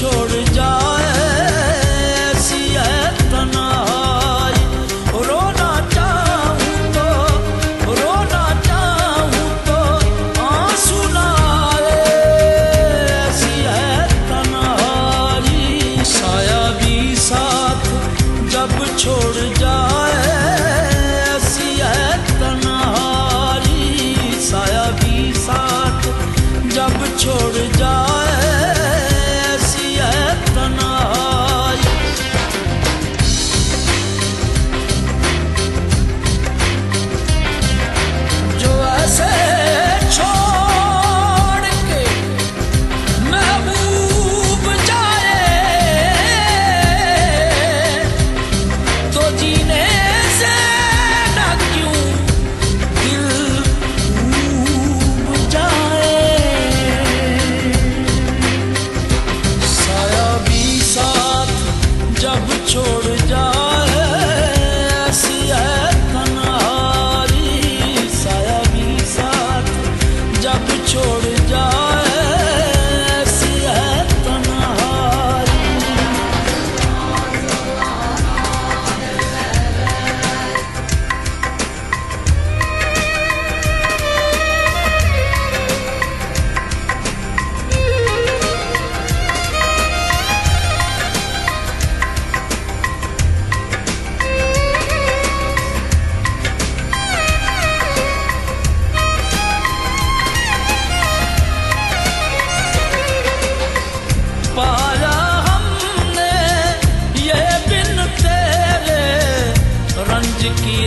छोड़ जाए ऐसी है तन्हाई। रोना चाहूं तो आंसू ना आए ऐसी है तन्हाई। साया भी साथ जब छोड़ जाए ऐसी है तन्हाई। साया भी साथ जब छोड़ जाए ऐसी है तन्हाई। जो ऐसे छोड़ के महबूब जाए तो जीने से न क्यों दिल डूब जाए। साया भी साथ जब छोड़ जाए ऐसी है तन्हाई। साया भी साथ जब छोड़ जाए ऐसी है तन्हाई। पाया हमने ये बिन तेरे रंज की